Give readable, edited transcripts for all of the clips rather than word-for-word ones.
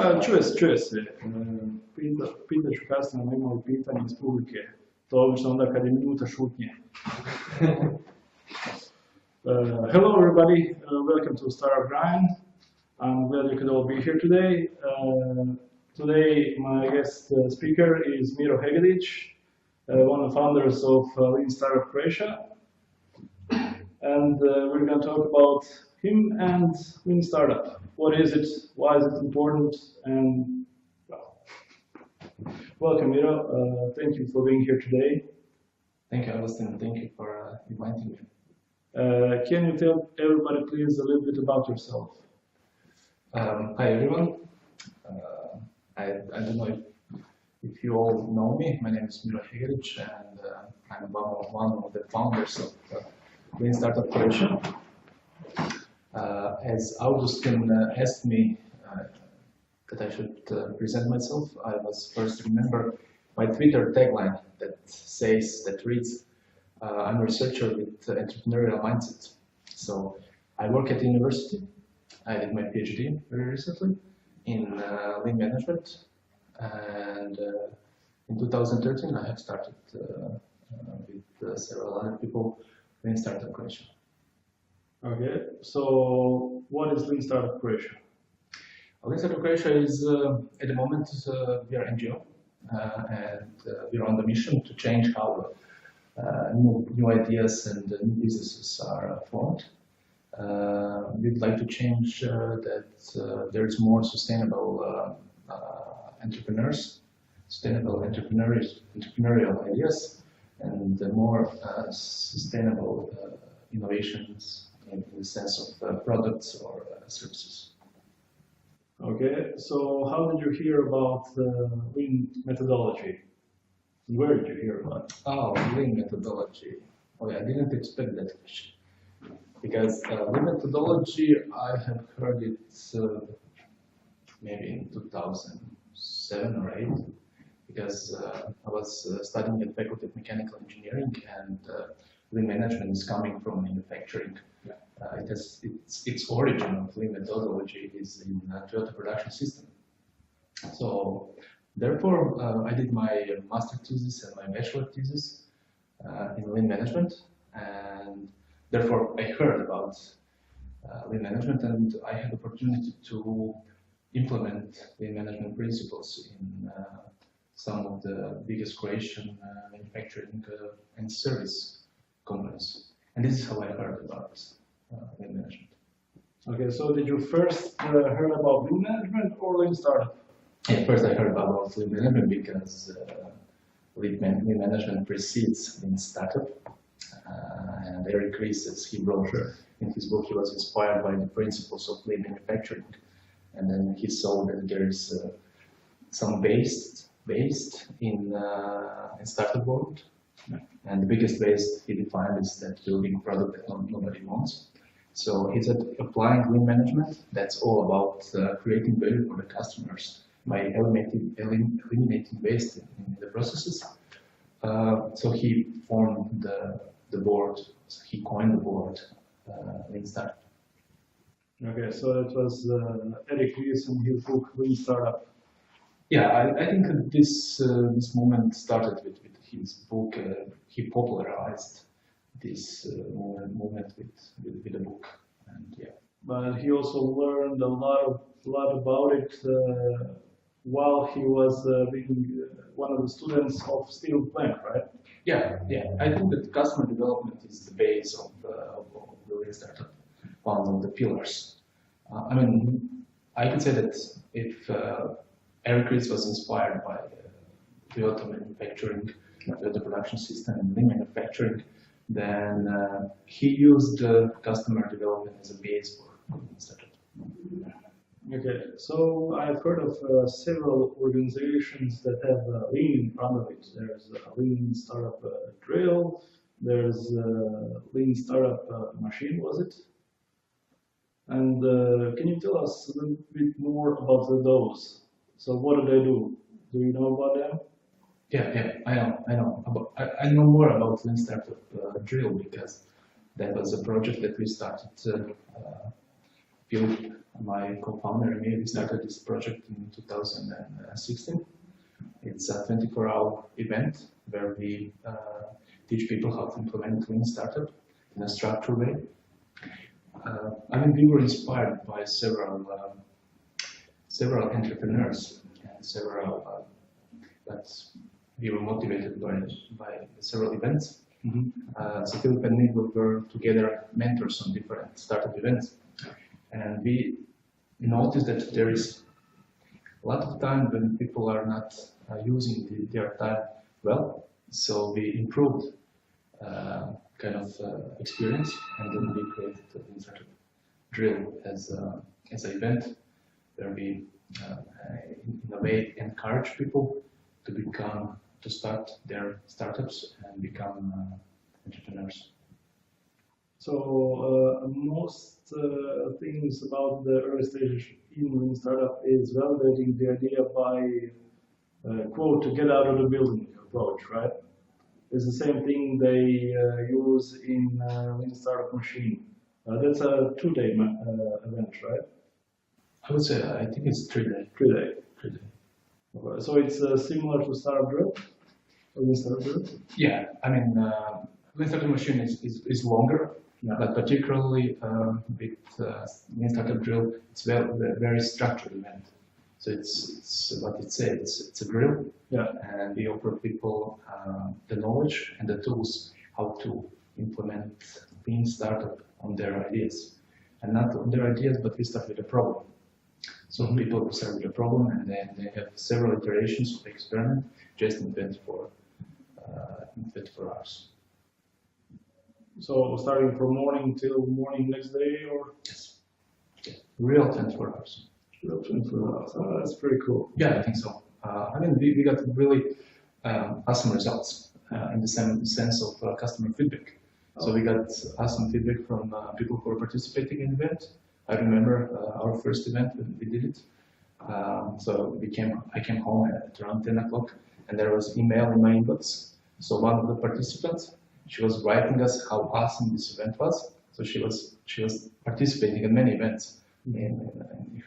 Čuje se. Pitat ću kasnije, ali imamo pitanje iz publike. To obično onda kad je minuta šutnje. Hello everybody, welcome to Startup Grind. I'm glad you could all be here today. Today my guest speaker is Miro Hegedic, one of the founders of Lean Startup Croatia. And we're going to talk about him and Lean Startup. What is it? Why is it important? And well, welcome, Miro. Thank you for being here today. Thank you, Augustine. Thank you for inviting me. Can you tell everybody, please, a little bit about yourself? Hi, everyone. I don't know if you all know me. My name is Miro Hegedic, and I'm one of the founders of Lean Startup Croatia. As Augustine asked me that I should present myself, I was first to remember my Twitter tagline that reads, I'm a researcher with entrepreneurial mindset. So I work at the university. I did my PhD very recently in lean management, and in 2013 I have started with several other people Lean Startup Croatia. Okay, so what is Lean Startup Croatia? Lean Startup Croatia is, at the moment, we are NGO, and we are on the mission to change how new ideas and new businesses are formed. We'd like to change that there's more sustainable entrepreneurs, sustainable entrepreneurial ideas, and more sustainable innovations in the sense of products or services. Okay, so how did you hear about Lean methodology? Where did you hear about it? Oh, Lean methodology. Oh, yeah, I didn't expect that question. Because Lean methodology, I have heard it maybe in 2007 or 8, because I was studying at Faculty of Mechanical Engineering, and Lean management is coming from manufacturing. Its origin of Lean methodology is in Toyota production system. So therefore, I did my master thesis and my bachelor thesis in Lean management, and therefore I heard about Lean management, and I had the opportunity to implement Lean management principles in some of the biggest Croatian manufacturing and service companies. And this is how I heard about Lean management. Okay, so did you first heard about Lean management or Lean Startup? Yeah, first I heard about Lean management because Lean management precedes Lean Startup. And Eric Ries, as he wrote in his book, he was inspired by the principles of Lean manufacturing. And then he saw that there is some based in startup world. And the biggest waste he defined is that building a product that nobody wants. So he said applying Lean management, that's all about creating value for the customers by eliminating waste in the processes. So he formed the board, so he coined the board, Lean Startup. Okay, so it was Eric Ries and his book Lean Startup. Yeah, I think this movement started with his book. He popularized this movement with the book, and yeah. But he also learned a lot about it while he was being one of the students of Steel Plant, right? Yeah. I think that customer development is the base of the Lean Startup, one of the pillars. I mean, I can say that if Eric Ries was inspired by Toyota manufacturing, Toyota production system, and Lean manufacturing, then he used customer development as a base for Lean Startup. Okay, so I've heard of several organizations that have Lean in front of it. There's Lean Startup Drill, there's Lean Startup Machine, was it? And can you tell us a little bit more about those? So what do they do? Do you know about them? Yeah, I know. I know more about Lean Startup Drill because that was a project that we started a my co-founder and me, we started this project in 2016. It's a 24-hour event where we teach people how to implement Lean Startup in a structured way. I mean, we were inspired by several entrepreneurs and several, but we were motivated by several events. So Philip and me were together mentors on different startup events, and we noticed that there is a lot of time when people are not using their time well. So we improved kind of experience, and then we created the Lean Startup drill as an event where we, in a way, encourage people to start their startups and become entrepreneurs. So most things about the early stage in Lean Startup is validating the idea by quote, to get out of the building approach, right? It's the same thing they use in Lean Startup Machine. That's a 2-day event, right? I would say, I think it's 3-day. 3-day. 3-day. Okay. So it's similar to Startup Grind? Lean Startup Grind? Yeah, I mean, Lean Startup Machine is longer, yeah. But particularly with Lean Startup Drill, it's very structured event. So it's what it says, it's a drill, yeah. And we offer people the knowledge and the tools how to implement Lean Startup on their ideas. And not on their ideas, but we start with a problem. So people start with a problem, and then they have several iterations of the experiment just in 24 hours. So starting from morning till morning next day, or? Yes. Real 24 hours. Real 24 hours. Oh, that's pretty cool. Yeah, I think so. I mean, we got really awesome results in the sense of customer feedback. So we got awesome feedback from people who were participating in the event. I remember our first event when we did it. So I came home at around 10 o'clock, and there was email in my inbox. So one of the participants, she was writing us how awesome this event was. So she was participating in many events in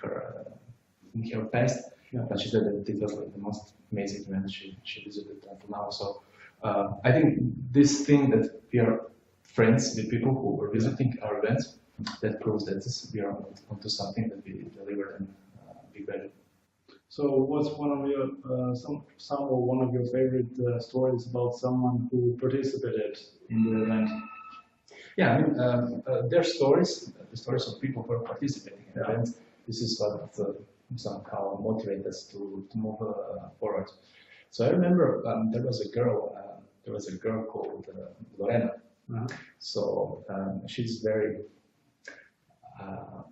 her past, yeah. But she said that it was like the most amazing event she visited until now. So I think this thing that we are friends with people who were visiting our events, that proves that we are onto something that we delivered in big value. So, what's one of your one of your favorite stories about someone who participated in the event? Yeah, I mean, their stories, the stories of people who are participating in events. This is what somehow motivates us to move forward. So I remember there was a girl called Lorena. So she's very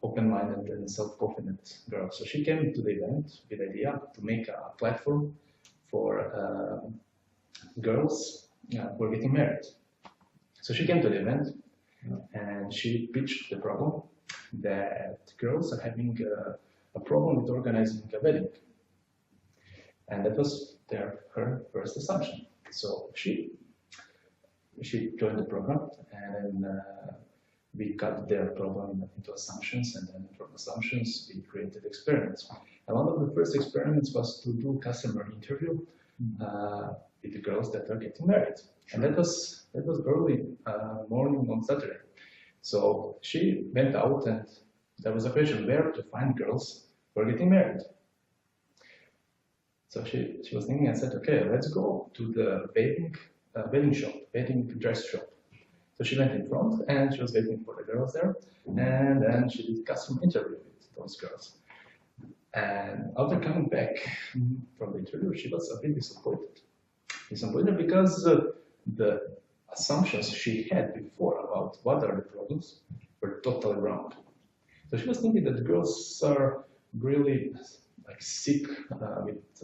open-minded and self-confident girl. So she came to the event with the idea to make a platform for girls who are getting married. So she came to the event and she pitched the problem that girls are having a problem with organizing a wedding. And that was her first assumption. So she joined the program, and then we cut their problem into assumptions, and then from assumptions we created experiments. And one of the first experiments was to do customer interview with the girls that are getting married, and that was early morning on Saturday. So she went out, and there was a question where to find girls who are getting married. So she was thinking and said, okay, let's go to the wedding shop, wedding dress shop. So she went in front and she was waiting for the girls there, and then she did customer interview with those girls. And after coming back from the interview, she was a bit disappointed. Because the assumptions she had before about what are the problems were totally wrong. So she was thinking that the girls are really like sick with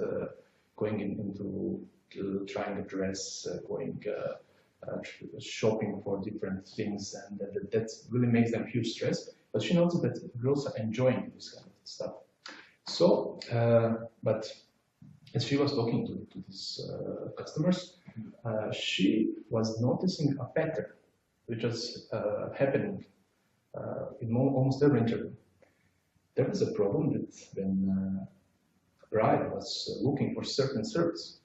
going into trying a dress, going shopping for different things, and that really makes them huge stress. But she noticed that girls are enjoying this kind of stuff. So, but as she was talking to these customers, she was noticing a pattern which was happening in almost every interview. there was a problem that when bride was looking for certain service,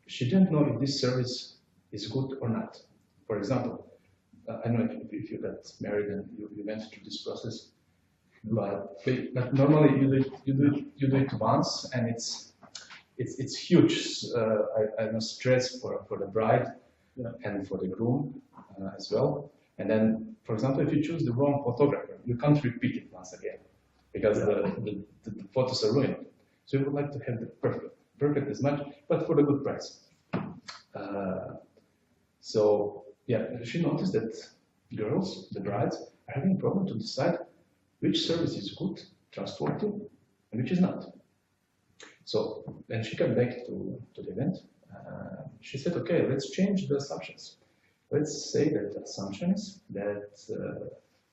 she didn't know if this service is good or not. For example, I don't know if you got married and you went through this process, but normally you do it once, and it's huge. I know stress for the bride and for the groom as well. And then, for example, if you choose the wrong photographer, you can't repeat it once again because the photos are ruined. So you would like to have the perfect as much, but for the good price. So yeah, she noticed that girls, the brides, are having a problem to decide which service is good, trustworthy, and which is not. So when she got back to the event, she said, okay, let's change the assumptions. Let's say that the assumption is that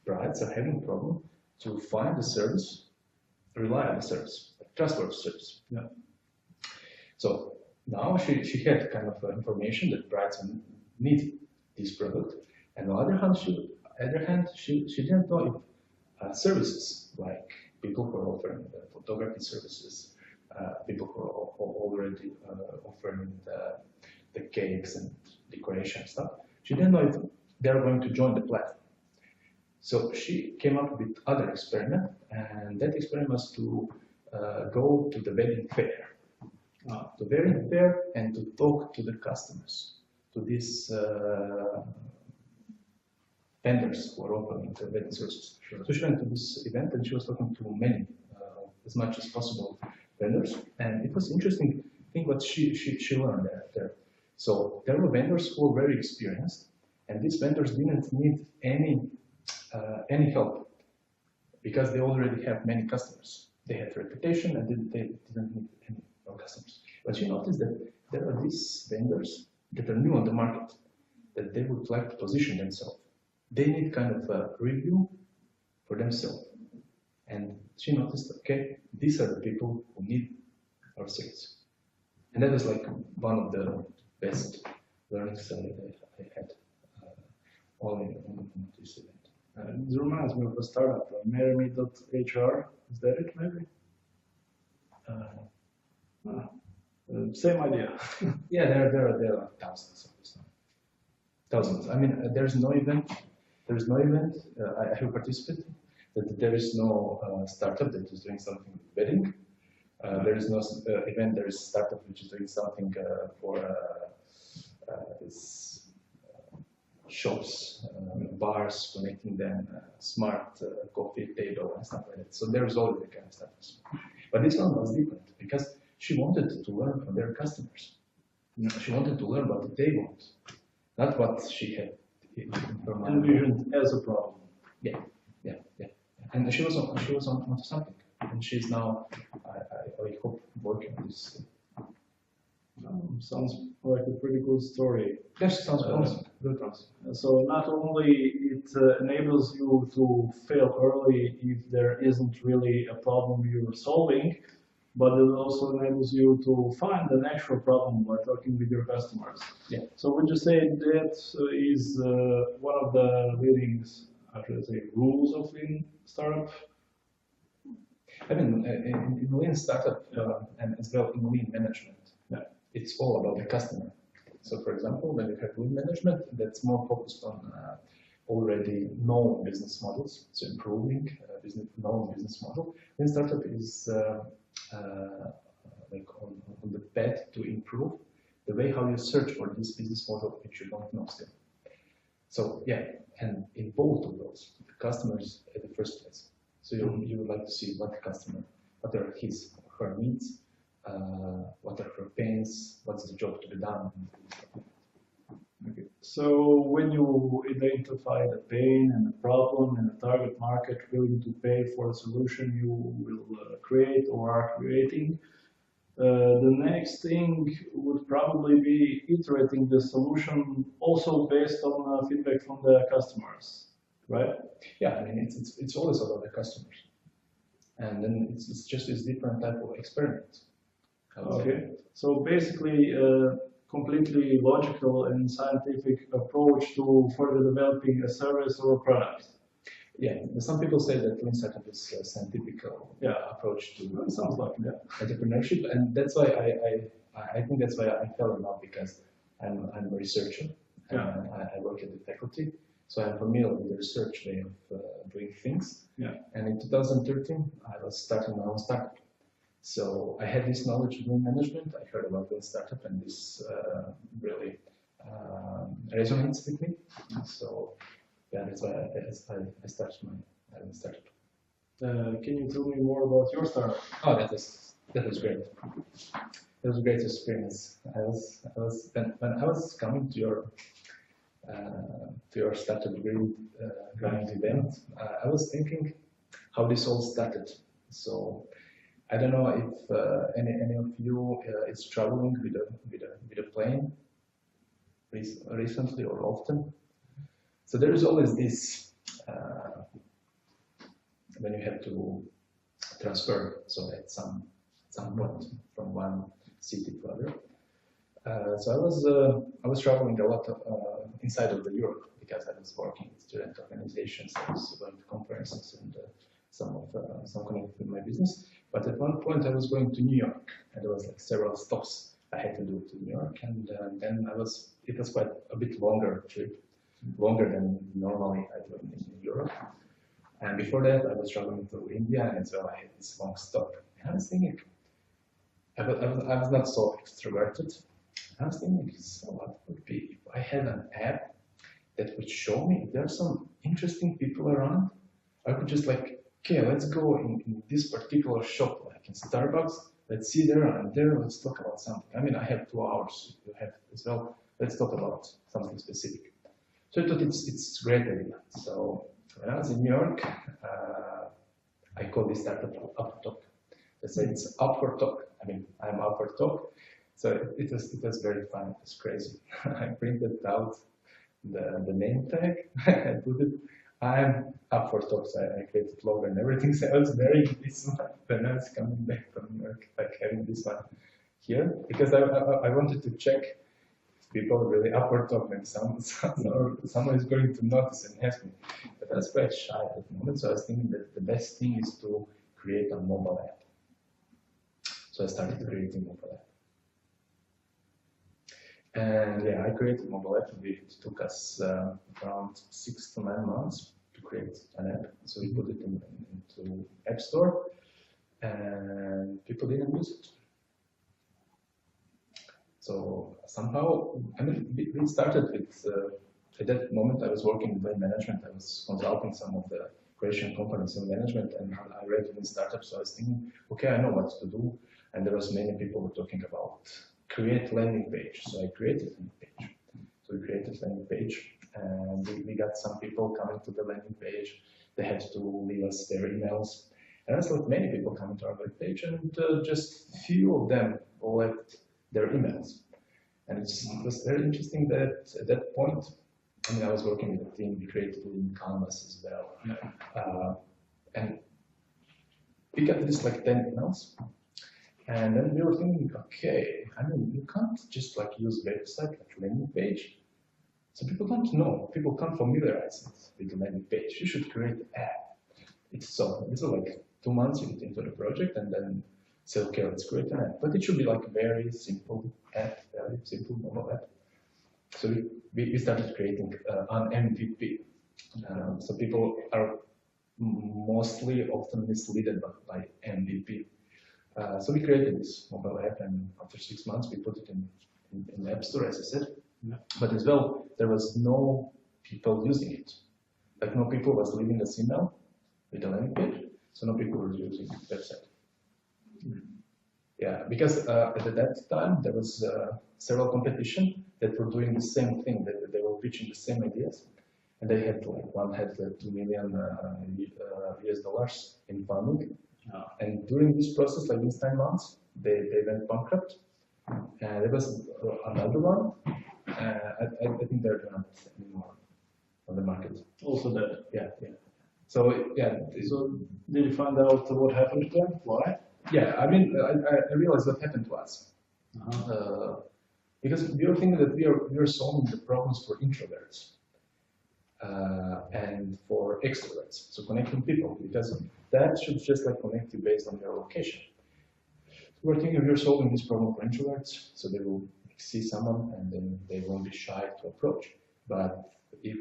brides are having a problem to find the service, reliable service, trustworthy service. Yeah. So now she had kind of information that brides need this product, and on the other hand, she didn't know if services like people who are offering photography services, people who are already offering the cakes and decoration stuff, she didn't know if they're going to join the platform. So she came up with other experiment, and that experiment was to go to the wedding fair. To the wedding fair and to talk to the customers, to these vendors who are offering the wedding services. Sure. So she went to this event and she was talking to many, as much as possible, vendors. And it was interesting thing what she learned there. So there were vendors who were very experienced, and these vendors didn't need any help because they already have many customers. They had reputation and they didn't need any more customers. But she noticed that there are these vendors that are new on the market, that they would like to position themselves. They need kind of a review for themselves. And she noticed, okay, these are the people who need our service. And that was like one of the best learnings I had on this event. It reminds me of a startup, Miro.hr. Is that it, maybe? Same idea. Yeah, there are thousands of this. Thousands. I mean, there's no event. I have participated. That there is no startup that is doing something with wedding. There is no event. There is a startup which is doing something for this shops, bars, connecting them, smart coffee table and stuff like that. So there is already kind of startups. But this one was different because she wanted to learn from their customers. She wanted to learn what they want, not what she had in her mind. Envisioned as a problem. Yeah. And she was on something, and she's now, I hope, working on this. Sounds like a pretty good story. Yes, sounds promising. Good promising. So not only it enables you to fail early if there isn't really a problem you're solving, but it also enables you to find an actual problem by talking with your customers. Yeah. So would you say that is one of the leading, how should I say, rules of Lean Startup? I mean, in Lean Startup and as well in Lean Management, it's all about the customer. So, for example, when you have Lean Management, that's more focused on already known business models, so improving known business model. Lean Startup is like on the path to improve the way how you search for this business model which you don't know still. So yeah, and in both of those, the customer is at the first place. So you would like to see what are his or her needs, what are her pains, what's the job to be done. Okay. So when you identify the pain and the problem and the target market willing to pay for a solution you will create or are creating, the next thing would probably be iterating the solution also based on feedback from the customers, right? Yeah, I mean, it's always about the customers. And then it's just this different type of experiment. Okay, so basically completely logical and scientific approach to further developing a service or a product. yeah, some people say that Lean Startup is a scientific approach to sounds like entrepreneurship, and that's why I think that's why I fell in love, because I'm a researcher. I work at the faculty, so I'm familiar with the research way of doing things. Yeah. And in 2013, I was starting my own startup. So I had this knowledge of lean management. I heard about Lean Startup, and this really resonates with me. So yeah, that's why I started my own startup. Can you tell me more about your startup? Oh, that was great. It was a great experience. When I was coming to your Startup Grind event, I was thinking how this all started. So I don't know if any of you is traveling with a plane recently or often. So there is always this when you have to transfer, so at some point from one city to other. So I was traveling a lot inside of the Europe, because I was working with student organizations. I was going to conferences and some connected with my business. But at one point I was going to New York, and there was like several stops I had to do to New York, and then it was quite a bit longer trip, longer than normally I do in Europe. And before that I was traveling to India, and as well I had this long stop. And I was thinking, I was not so extroverted. I was thinking, so what would be if I had an app that would show me if there are some interesting people around? I could just like, okay, let's go in this particular shop, like in Starbucks. Let's see there and there. Let's talk about something. I mean, I have 2 hours. You have as well. Let's talk about something specific. So I thought it's a great idea. So when I was in New York, I called this startup Up for Talk. They said it's up for talk. I mean, I'm up for talk. So it was very fun. It was crazy. I printed out the name tag. I put it. I'm up for talk. So I created logo and everything. So I was wearing this one when I was coming back from New York, like having this one here, because I wanted to check if people are really up for talk, and someone is going to notice and ask me. But I was quite shy at the moment. So I was thinking that the best thing is to create a mobile app. So I started creating mobile app. And yeah, I created mobile app. It took us around 6 to 9 months to create an app. So we put it into App Store, and people didn't use it. So somehow, I mean, we started with, at that moment I was working in Lean management. I was consulting some of the Croatian companies in management, and I read Lean Startup, so I was thinking, okay, I know what to do. And there was many people were talking about create landing page. So I created landing page. So we created landing page, and we got some people coming to the landing page. They had to leave us their emails. And I saw many people coming to our web page, and just few of them left their emails. And it was very interesting that at that point, I mean, I was working with a team, we created Lean Canvas as well. And we got this like 10 emails. And then we were thinking, okay, I mean, you can't just like use website like landing page. So people don't know, people can't familiarize with the landing page. You should create an app. This is like 2 months into the project, and then say, okay, let's create an app. But it should be like very simple app, very simple mobile app. So we started creating an MVP. So people are mostly often misled by MVP. So we created this mobile app, and after 6 months we put it in the App Store, as I said. Yeah. But as well, there was no people using it. Like no people was leaving us email with a landing page, so no people were using the website. Yeah, because at that time there was several competition that were doing the same thing. They were pitching the same ideas, and they had like one had $2 million US in funding. Oh. And during this process, like these 9 months, they went bankrupt. And there was another one. I think they're not anymore on the market. Also that. Yeah. So yeah. So did you find out what happened to them? Why? Yeah, I mean, I realized what happened to us. Because we were thinking that we are solving the problems for introverts. and for extroverts, so connecting people, because that should just like connect you based on your location. We're thinking if you're solving this problem for introverts, so they will see someone and then they won't be shy to approach. But if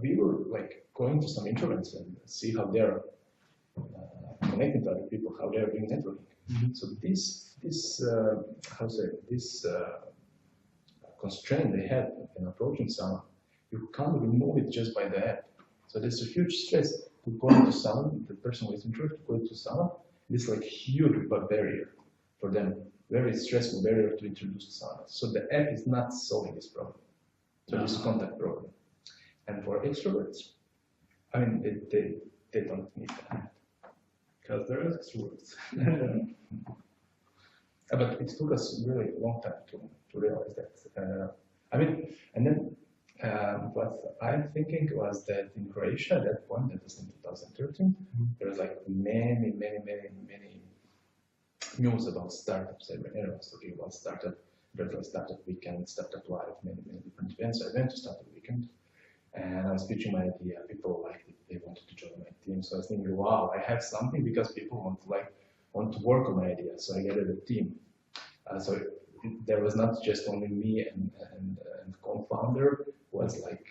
we were like going to some introverts and see how they're connecting to other people, how they're doing networking. Mm-hmm. So this constraint they have in approaching someone, you can't remove it just by the app. So there's a huge stress to go into someone, the person who is introvert, to go into someone. It's like huge barrier for them, very stressful barrier to introduce to someone. So the app is not solving this problem. So this contact problem. And for extroverts, I mean, they don't need that. Because they're extroverts. But it took us really a long time to realize that. I mean, and then what I'm thinking was that in Croatia at that point, that was in 2013, there was like many news about startups. Everyone was talking about startup. There was startup weekend, startup live, many different events. I went to startup weekend, and I was pitching my idea. People liked it; they wanted to join my team. So I was thinking, wow, I have something because people want to work on my idea. So I gathered a team. So there was not just only me and co-founder was like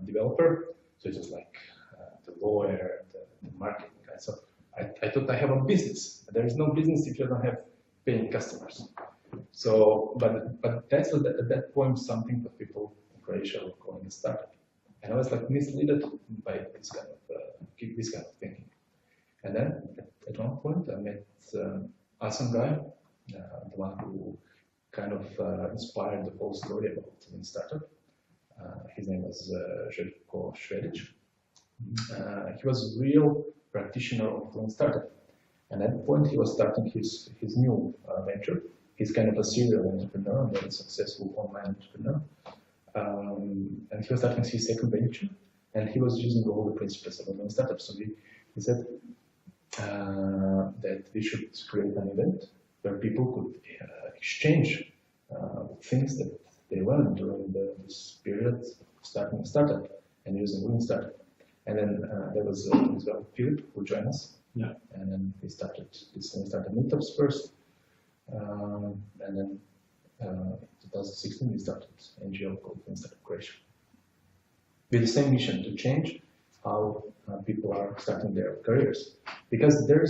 developer. So it was like the lawyer, the marketing guy. So I thought I have a business. There is no business if you don't have paying customers. So, but that's at that point something that people in Croatia were calling a startup. And I was like misled by this kind of thinking. And then at one point I met awesome guy, the one who kind of inspired the whole story about Lean Startup. His name was Miro Hegedic. He was a real practitioner of Lean Startup. And at that point, he was starting his new venture. He's kind of a serial entrepreneur, a very successful online entrepreneur. And he was starting his second venture, and he was using all the principles of Lean Startup. So he said that we should create an event where people could exchange things that they learned during this period of starting a startup and using Lean Startup. And then there was this guy, Philip, who joined us. Yeah. And then we started this Lean Startup Meetups first. And then in 2016, we started an NGO called Lean Startup Croatia. With the same mission to change how people are starting their careers. Because there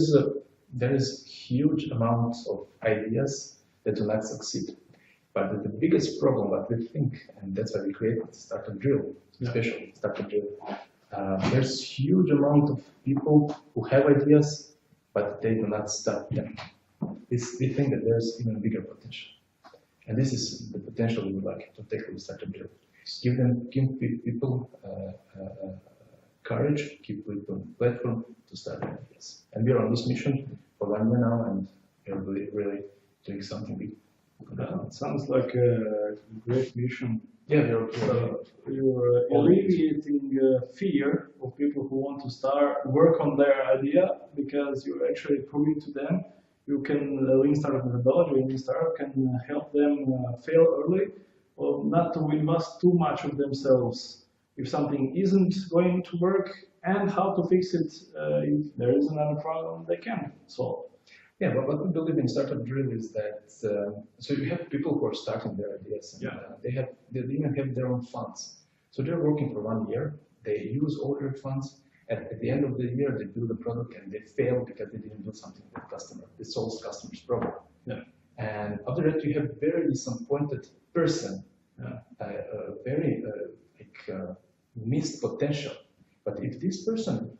is huge amounts of ideas that do not succeed. But the biggest problem that we think, and that's why we created Startup Drill, especially Startup Drill. There's huge amount of people who have ideas, but they do not start them. We think that there's even bigger potential. And this is the potential we would like to take with Startup Drill. Give people courage, give people platform to start their ideas. And we're on this mission for 1 year now, and we're really doing something big. It sounds like a great mission. Yeah, you're alleviating fear of people who want to work on their idea, because you're actually proving to them you can Lean Startup methodology, Lean Startup can help them fail early, or not to invest too much of themselves if something isn't going to work, and how to fix it if there is another problem they can solve. Yeah, but what we believe in Startup Drill is that so you have people who are starting their ideas, and they even have their own funds. So they're working for 1 year. They use all their funds. At the end of the year, they build a product and they fail because they didn't do something with the customer. They solve customer's problem. Yeah. And after that, you have very disappointed person, very missed potential. But if this person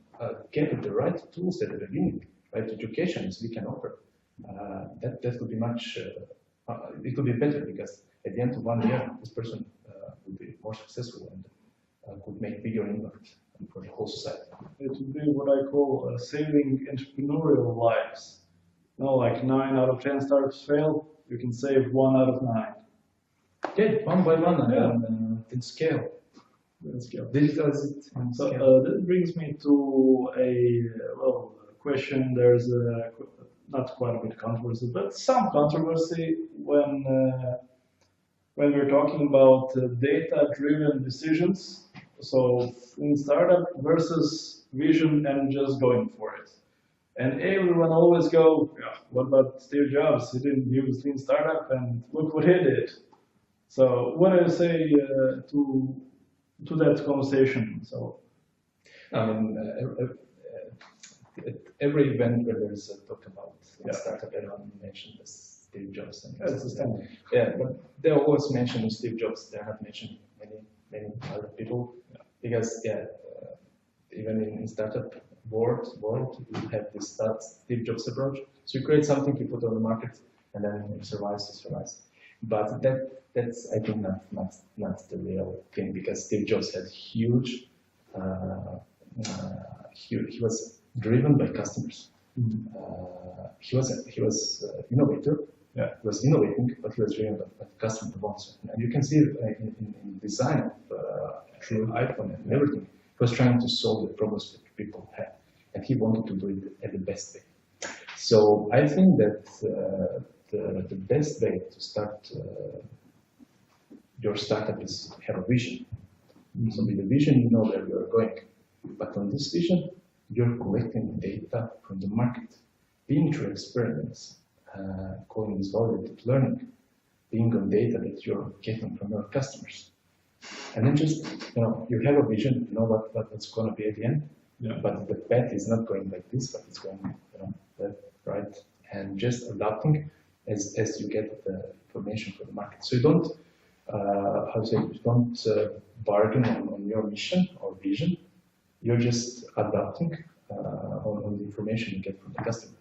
get the right tools at the beginning, right educations we can offer, that could be much, it could be better, because at the end of 1 year, this person will be more successful and could make bigger impact for the whole society. It would be what I call saving entrepreneurial lives. Like 9 out of 10 startups fail, you can save 1 out of 9. Yeah, 1 by 1 and in scale. Digitalize it. So that brings me to a question. There's not quite a bit of controversy, but some controversy when when we're talking about data-driven decisions, so in startup versus vision and just going for it. And everyone always go, yeah, what about Steve Jobs? He didn't use Lean Startup, and look what he did. So what do you say to that conversation? So, I mean, at every event where there's a talk about startup, everyone mentions Steve Jobs. And that's the standard. Yeah, but they always mention Steve Jobs. They're not mentioning many other people because even in startup world, you have this Steve Jobs approach. So you create something, you put on the market, and then it survives. But that's I think not the real thing, because Steve Jobs had huge. He was driven by customers. He was innovator. Yeah. He was innovating, but he was driven by customer wants. And you can see it in design of iPhone and everything. He was trying to solve the problems that people had, and he wanted to do it at the best way. So I think that the best way to start your startup is have a vision. So with the vision, you know where you are going. But on this vision, you're collecting data from the market, being through experiments, calling this validated learning, being on data that you're getting from your customers. And then just, you have a vision, you know what's going to be at the end, but the path is not going like this, but it's going, left, right, and just adapting as you get the information from the market. So you don't, you don't bargain on your mission or vision. You're just adapting on the information you get from the customer.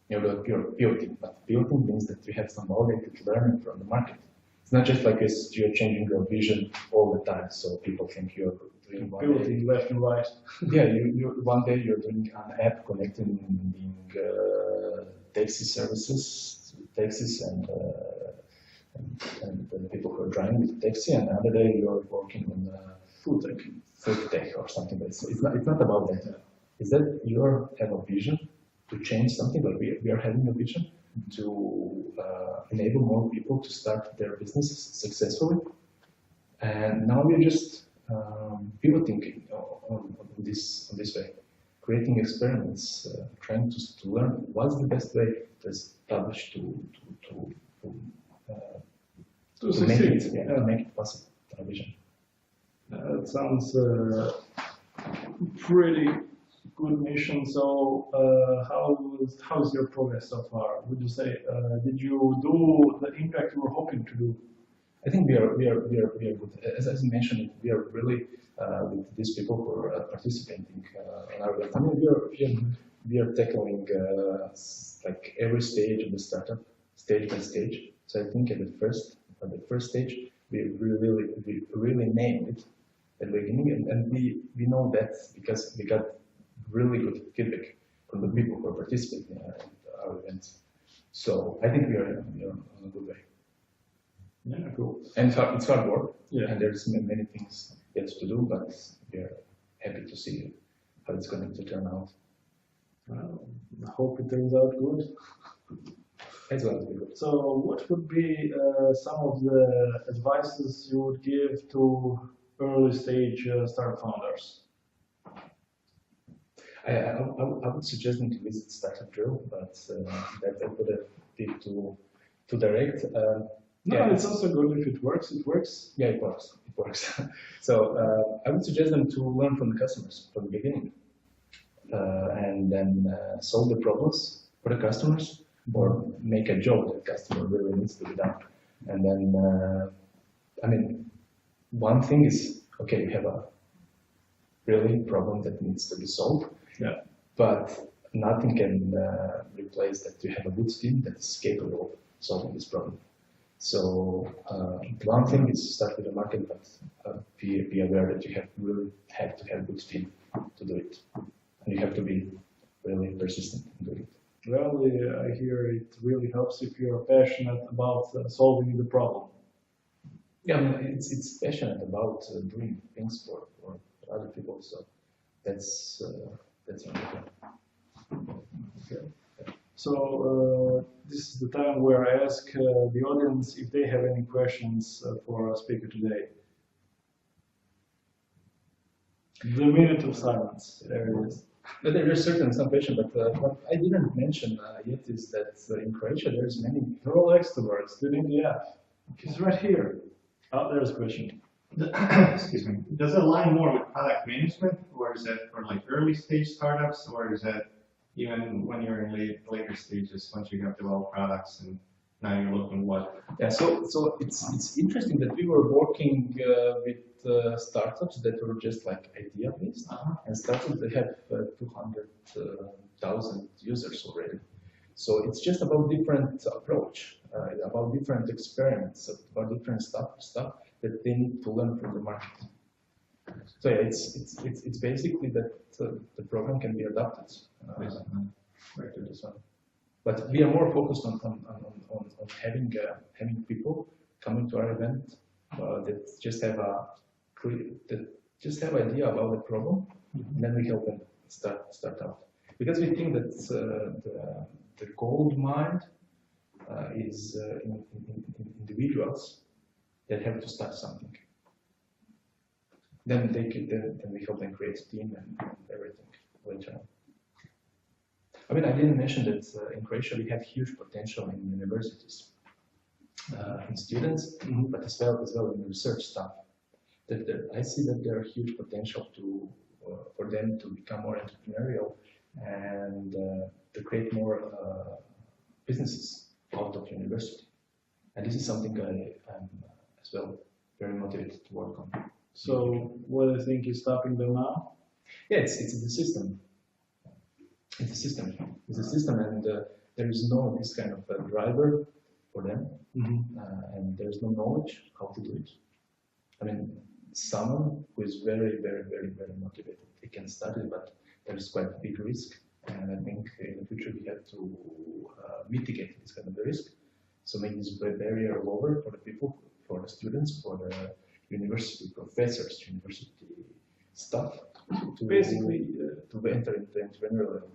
You're pivoting, but pivoting means that you have some validated learning from the market. It's not just like you're changing your vision all the time, so people think you're doing pivoting left and right. Yeah, one day you're doing an app connecting taxi services, taxis and the people who are driving with taxi, and another day you're working on food tech or something like that. It's not about that. Is that you have a vision to change something, but we are having a vision to enable more people to start their businesses successfully. And now we're just pivoting on this way, creating experiments, trying to learn what's the best way to establish to make it possible. Our vision. That sounds pretty good mission. So, how is your progress so far? Would you say did you do the impact you were hoping to do? I think we are good. As I mentioned, we are really with these people who are participating in our event. I mean, we are tackling like every stage of the startup, stage by stage. So I think at the first stage, we really named it at the beginning, and we know that because we got really good feedback from the people who are participating in our events. So I think we are on a good way. Yeah, cool. And it's hard work, and there's many things yet to do, but we are happy to see how it's going to turn out. I hope it turns out good. It's going to be good. So what would be some of the advices you would give to early stage startup founders? I would suggest them to visit Startup Drill, but that would be too direct. It's also good if it works. It works. Yeah, it works. So I would suggest them to learn from the customers from the beginning, and then solve the problems for the customers, or make a job that customer really needs to be done. And then, one thing is, okay, we have a really problem that needs to be solved. Yeah. But nothing can replace that you have a good team that is capable of solving this problem. So one thing is start with the market, but be aware that you really have to have a good team to do it. And you have to be really persistent in doing it. Well, I hear it really helps if you're passionate about solving the problem. Yeah, it's passionate about doing things for other people. So that's another thing. Okay. So this is the time where I ask the audience if they have any questions for our speaker today. The minute of silence. There it is. But there is certainly some question, but what I didn't mention yet is that in Croatia there's many. They're all extroverts. They need the app. It's right here. Oh, there's a question. Excuse me. Does it align more with product management, or is that for like early stage startups, or is that even when you're in later stages, once you have developed products and now you're looking what? Yeah, so it's interesting that we were working with startups that were just like idea based, and startups that have 200,000 users already. So it's just about different approach, about different experiments, about different stuff that they need to learn from the market. So yeah, it's basically that the program can be adapted right to this one. But we are more focused on having people coming to our event that just have idea about the problem, and then we help them start out. Because we think that the gold mine is in individuals that have to start something. Then we help them create a team and everything later on. I mean, I didn't mention that in Croatia we have huge potential in universities, in students, but as well in research staff. I see that there are huge potential for them to become more entrepreneurial and to create more businesses out of university. And this is something I'm as well very motivated to work on. So what do you think is stopping them now? Yeah, it's the system. It's a system. It's a system, and there is no this kind of a driver for them, and there's no knowledge how to do it. I mean, someone who is very motivated, they can start it, but there's quite a big risk, and I think in the future we have to mitigate this kind of risk. So make this barrier lower for the people, for the students, for the university professors, university staff, to basically to enter into entrepreneurial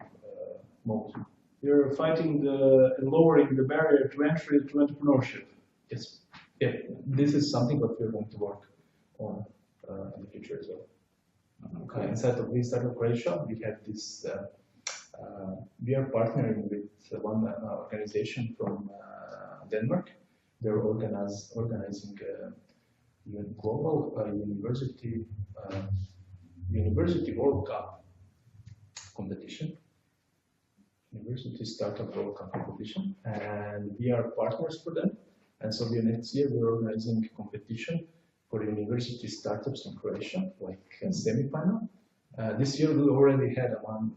mode. You're fighting and lowering the barrier to entry to entrepreneurship. Yes. Yeah. This is something that we're going to work on in the future as well. Okay. Inside of Lean Startup Croatia, we have this. We are partnering with one organization from Denmark. They're organizing a global University World Cup competition, University Startup World Cup competition, and we are partners for them. And so next year we're organizing a competition for university startups in Croatia, like a semi-final. This year we already had one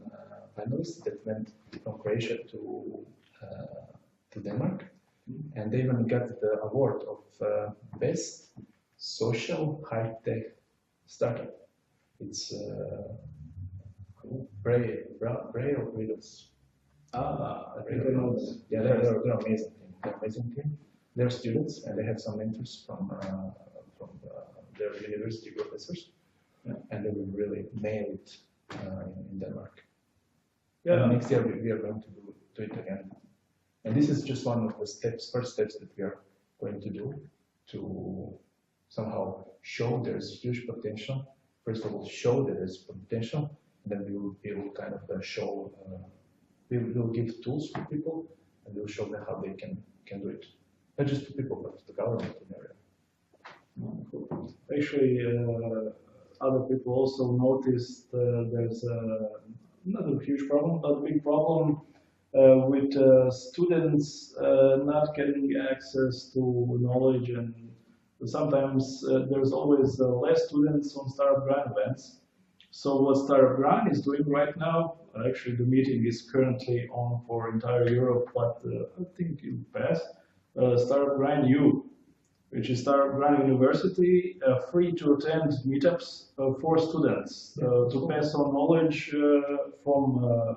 finalist that went from Croatia to Denmark, and they even got the award of best social high-tech startup. It's Braille Widows. Yeah, they're amazing team. They're amazing team. They're students, and they have some mentors from their university professors, and they will really nail it in Denmark. Yeah. And next year we are going to do it again. And this is just one of the first steps that we are going to do to somehow show there's huge potential. First of all, show that there's potential, and then we will kind of show. We will give tools to people, and we'll show them how they can do it. Not just to people, but to the government in the area. Actually, other people also noticed there's not a huge problem, but a big problem with students not getting access to knowledge, and sometimes there's always less students on Startup Grind events. So what Startup Grind is doing right now, actually the meeting is currently on for entire Europe, but I think it will pass, Startup Grind U, which is Startup Grind University, free to attend meetups for students to pass on knowledge from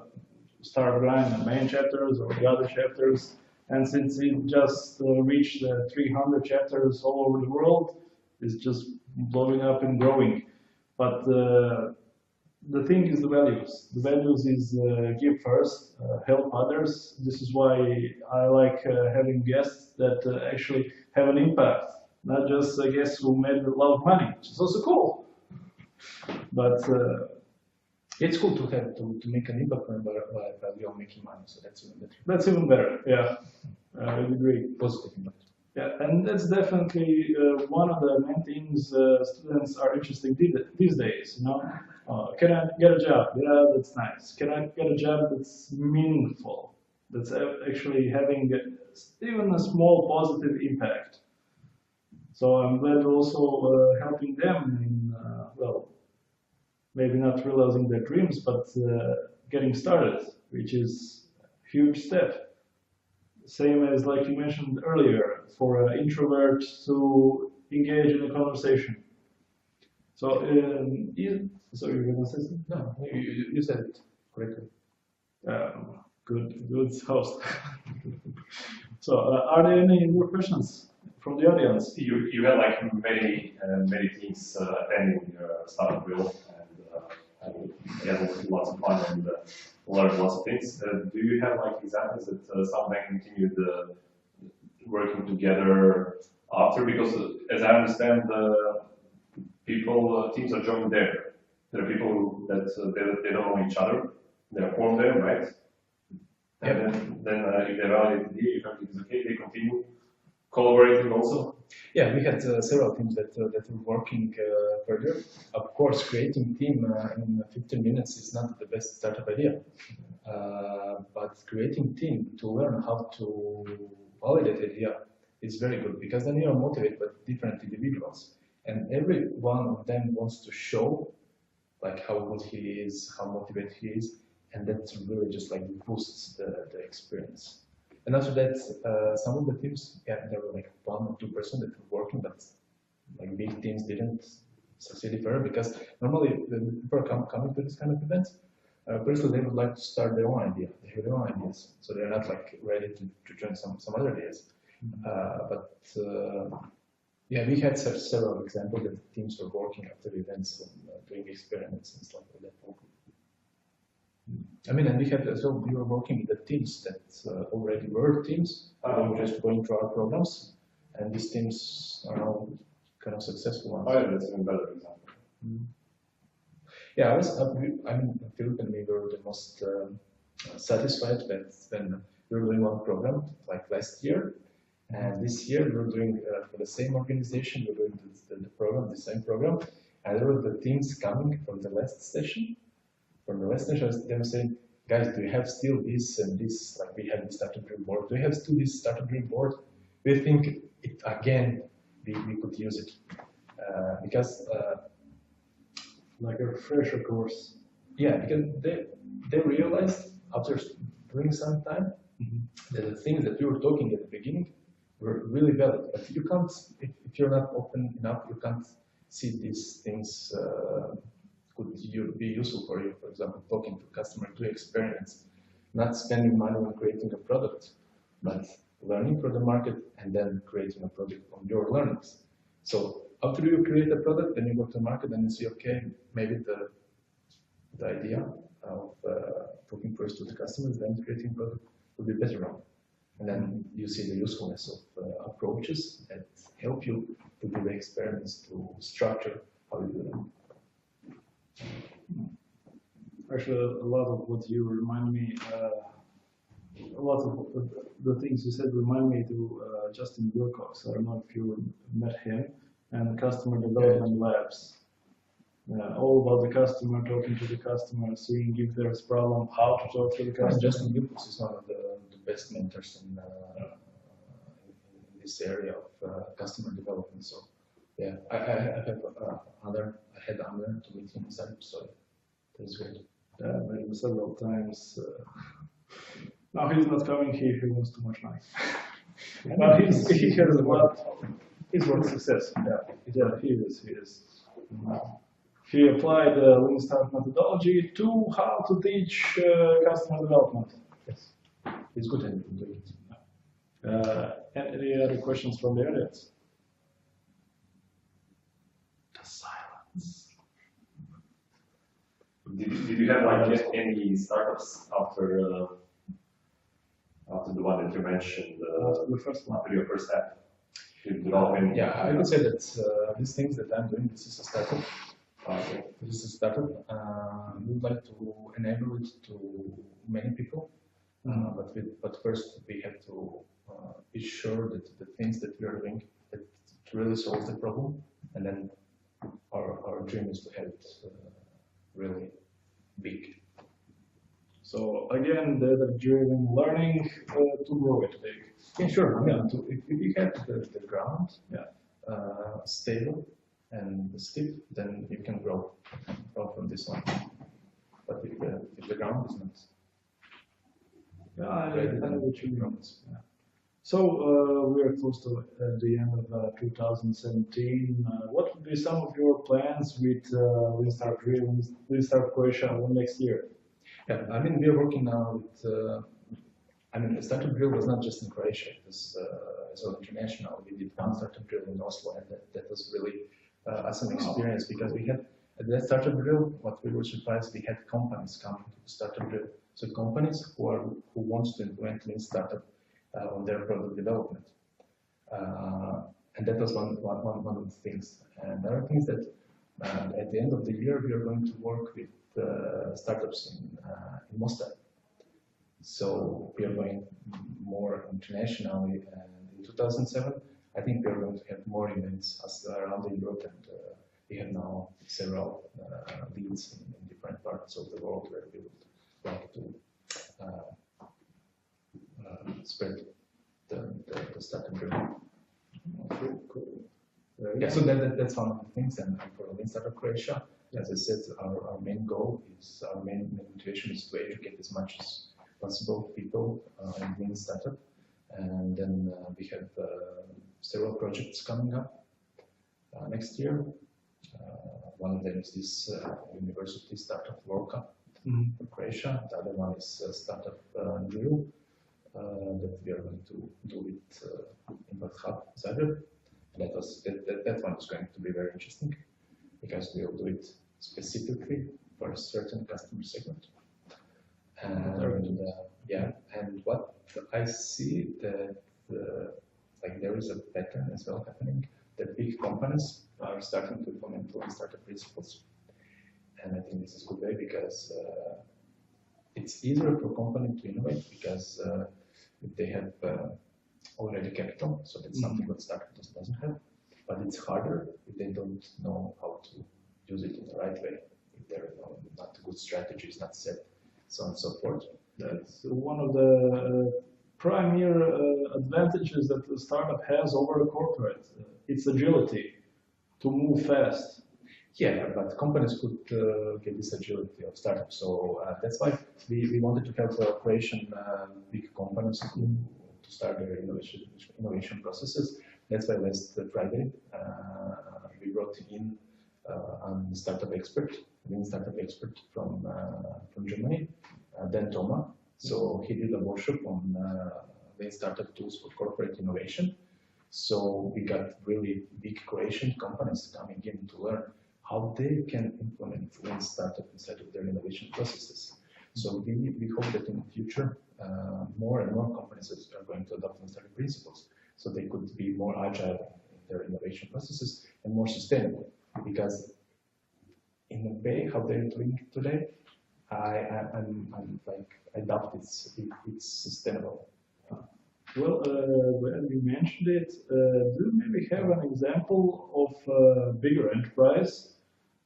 Startup Grind main chapters or the other chapters. And since it just reached 300 chapters all over the world, it's just blowing up and growing. But the thing is the values. The values is give first, help others. This is why I like having guests that actually have an impact, not just guests who made a lot of money, which is also cool. But it's cool to have to make an impact while you're making money. So that's even better. That's even better. Yeah, I would agree. Positive impact. Yeah, and that's definitely one of the main things students are interested in these days. You know, can I get a job? Yeah, that's nice. Can I get a job that's meaningful? That's actually having even a small positive impact. So I'm glad also helping them in well, maybe not realizing their dreams, but getting started, which is a huge step. Same as like you mentioned earlier, for an introvert to engage in a conversation. So, so you're gonna say something? No, you said it correctly. Good host. So, are there any more questions from the audience? You had like many teams attending Startup Grind, and you had lots of fun and learned lots of things. Do you have like examples that some of them continued working together after? Because as I understand, teams are joined there. There are people that they don't know each other. They're formed there, right? And then if they validate the deal, if it's okay, they continue collaborating also. Yeah, we had several teams that were working further. Of course, creating team in 15 minutes is not the best startup idea. But creating team to learn how to validate idea is very good, because then you are motivated by different individuals, and every one of them wants to show like how good he is, how motivated he is, and that really just like boosts the experience. And after that, some of the teams, yeah, there were like 1 or 2% that were working, but like big teams didn't succeed further, because normally when people are coming to this kind of events, personally they would like to start their own idea. They have their own ideas, so they're not like ready to join some other ideas. Yeah, we had several examples that the teams were working after events and doing experiments and stuff like that. I mean, and we had as well, we were working with the teams that already were teams. They were just going through our programs, and these teams are now kind of successful ones. Oh, yeah, that's even better example. Yeah, I mean, Philip and me were the most satisfied when we were doing one program like last year, and this year we were doing for the same organization, we were doing the same program, and there were the teams coming from the last session. From the last session, they were saying, guys, do you have still this and this? Like we have the Startup Grind board. Do you have still this Startup Grind board? We think it again. We could use it because like a refresher course. Yeah, because they realized after doing some time that the things that we were talking at the beginning were really valid. But you can't, if you're not open enough, you can't see these things could be useful for you. For example, talking to customer, do experiments, not spending money on creating a product, but learning from the market and then creating a project on your learnings. So after you create a product, then you go to market and you see, okay, maybe the idea of talking first to the customers, then creating a product will be better one. And then you see the usefulness of approaches that help you to do the experiments, to structure how you do them. Actually, a lot of what you remind me, a lot of the things you said remind me to Justin Wilcox. I don't know if you met him, and Customer Development Labs. All about the customer, talking to the customer, seeing if there's a problem, how to talk to the customer. Justin Wilcox is one of the best mentors in this area of customer development. So, yeah, I had honor to meet him in Zagreb, so that is great. Yeah, I met him several times. Now he's not coming here, he wants too much money. But he has a lot. He's work success. Yeah, he is. He applied the Lean Startup methodology to how to teach customer development. Yes, he's good at doing it. Any other questions from the audience? The silence. Did you have like any startups after after the one that you mentioned? The first one. After your first app? Did you develop any? Yeah, I would say that these things that I'm doing, this is a startup. Okay. This is a startup. We would like to enable it to many people, but first we have to be sure that the things that we are doing that it really solves the problem, and then our dream is to have it really big. So again, data-driven learning to grow it big. Yeah, sure. I mean, if you have the ground stable and stiff, then you can grow from this one. But if the ground is not Yeah, I ready, know then what you you mean. grow. Yeah. So we are close to the end of 2017. What would be some of your plans with Lean Startup Grind, Lean Startup Croatia next year? Yeah, I mean, we are working now with. I mean, Startup Grind was not just in Croatia; it was as well international. We did one Startup Grind in Oslo, and that was really awesome experience because we had at that Startup Grind. What we were surprised, we had companies coming to the Startup Grind. So companies who wants to implement Lean Startup on their product development, and that was one of the things. And the other things that at the end of the year we are going to work with startups in Mostar. So we are going more internationally, and in 2007, I think we are going to have more events around Europe, and we have now several leads in different parts of the world where we would like to spread the startup journey. Cool. Yeah, so that's one of the things, and for Lean Startup Croatia, as I said, our main goal is, our main motivation is to educate as much as possible people in Lean Startup, and then we have several projects coming up next year. One of them is this University Startup World Cup for Croatia. The other one is Startup Drill that we are going to do with Impact HUB Zagreb. And that one is going to be very interesting because we'll do it specifically for a certain customer segment. And yeah, and what I see that like there is a pattern as well happening that big companies are starting to implement Lean Startup principles. And I think this is a good way because it's easier for a company to innovate because if they have already capital, so that's something that startup doesn't have. But it's harder if they don't know how to use it in the right way, if there are not good strategies, not set, so on and so forth. That's one of the primary advantages that the startup has over a corporate. Its agility to move fast. Yeah, but companies could get this agility of startups. So that's why we wanted to have Croatian big companies to start their innovation processes. That's why last Friday we brought in a startup expert, Lean startup expert from Germany, Dan Thoma. So he did a workshop on Lean startup tools for corporate innovation. So we got really big Croatian companies coming in to learn how they can implement Lean startup inside of their innovation processes. So we hope that in the future, more and more companies are going to adopt Lean startup principles, so they could be more agile in their innovation processes and more sustainable. Because in a way, how they're doing it today, I'm like, I doubt it's sustainable. Well, when you mentioned it, do you maybe have an example of a bigger enterprise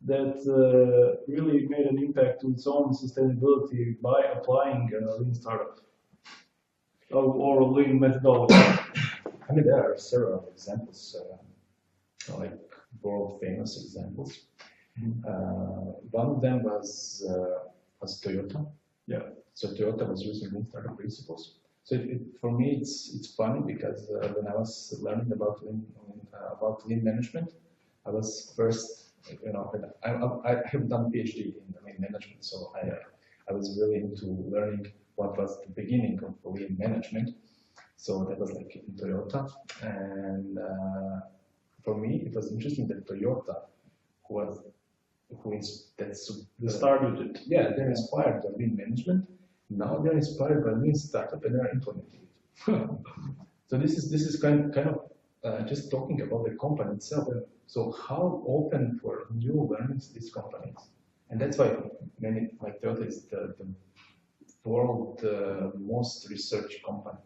that really made an impact to its own sustainability by applying Lean Startup or Lean methodology? I mean, there are several examples, like world famous examples. One of them was Toyota. Yeah. So Toyota was using Lean Startup principles. So for me, it's funny because when I was learning about lean management, I was first, I have done PhD in lean management, so I was really into learning what was the beginning of lean management. So that was like in Toyota, and for me, it was interesting that Toyota, who was They started it. Yeah, they're inspired by lean management. Now they're inspired by lean startup and they're implementing it. So this is kind of just talking about the company itself. So how open for new learnings this company is, and that's why many like Toyota is the world most researched company.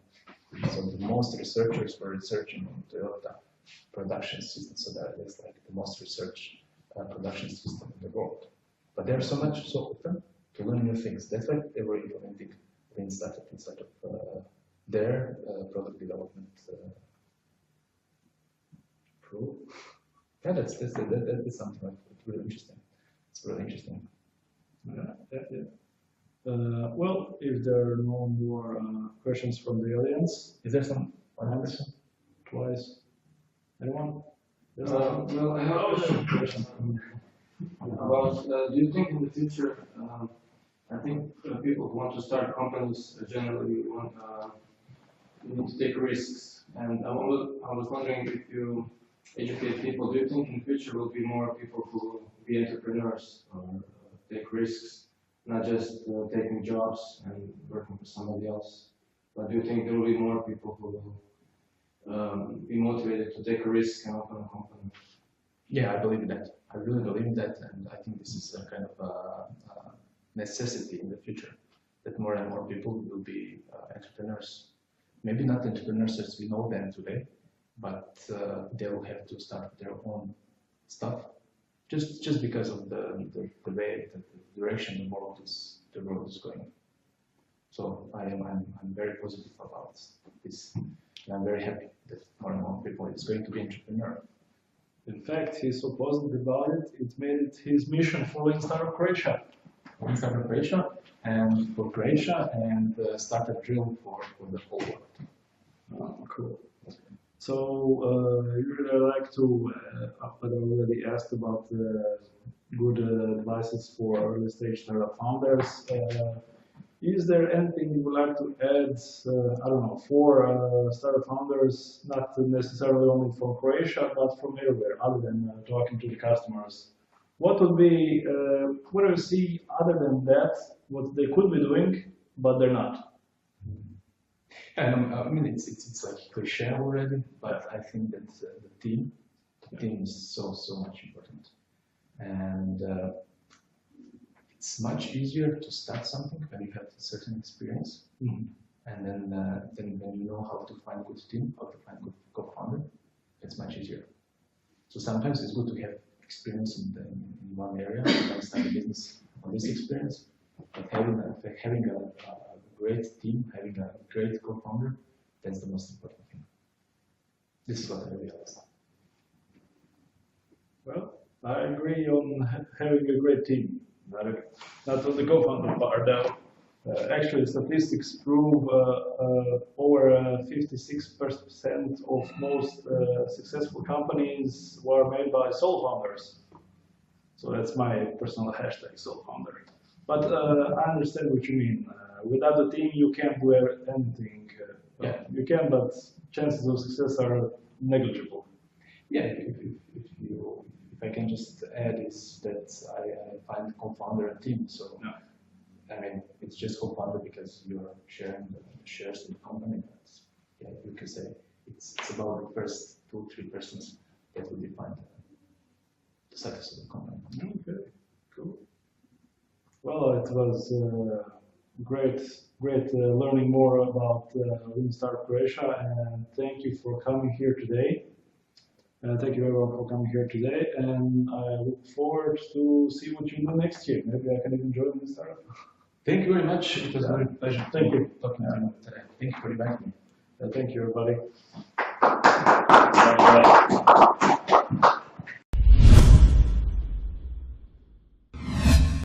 So the most researchers were researching on Toyota production system. So that is like the most researched production system in the world. But they're so open to learn new things. That's why they were implementing Lean Startup inside of their product development crew. Yeah, that's something like really interesting. It's really interesting. Well, if there are no more questions from the audience, Is there some one question? twice, anyone? Well, I have a question about, do you think in the future, I think people who want to start companies generally want need to take risks, and I was wondering if you educate people, do you think in the future will be more people who will be entrepreneurs or take risks, not just taking jobs and working for somebody else, but do you think there will be more people who will be motivated to take a risk and open a company? Yeah, I believe in that. I really believe in that, and I think this is a kind of a necessity in the future, that more and more people will be entrepreneurs. Maybe not entrepreneurs as we know them today, but they will have to start their own stuff, just because of the way, the direction the world is going. So I'm very positive about this, and I'm very happy that more and more people is going to be entrepreneur. In fact, he's so positive about it, it made it his mission for Lean Startup Croatia. Lean Startup Croatia and for Croatia and Startup Drill for the whole world. Oh, cool. So, usually I like to, but I already asked about good advices for early stage startup founders. Is there anything you would like to add, I don't know, for startup founders, not necessarily only from Croatia, but from everywhere, other than talking to the customers? What would be, what do you see other than that, what they could be doing, but they're not? And I mean, it's like cliche already, but I think that the team is so much important, and it's much easier to start something when you have a certain experience, and then when you know how to find a good team, how to find a good co-founder, it's much easier. So sometimes it's good to have experience in one area, and start a business on this experience, but having a great team, having a great co-founder, that's the most important thing. This is what I realized. Well, I agree on having a great team, not on the co-founder part. Actually, statistics prove over 56% of most successful companies were made by sole founders. So that's my personal hashtag, sole founder. But I understand what you mean. Without the team, you can't do anything. Yeah. You can, but chances of success are negligible. Yeah, if I can just add is that I find co-founder and team. So yeah. I mean, it's just co-founder because you're sharing the shares in the company. But yeah, you can say it's about the first 2-3 persons that will define the success of the company. Okay, cool. Well, it was great learning more about Lean Startup Croatia, and thank you for coming here today. Thank you everyone for coming here today, and I look forward to see what you do next year. Maybe I can even join Lean Startup. Thank you very much. It was a great pleasure. Thank you. Talking to you today. Thank you for inviting me. Thank you, everybody.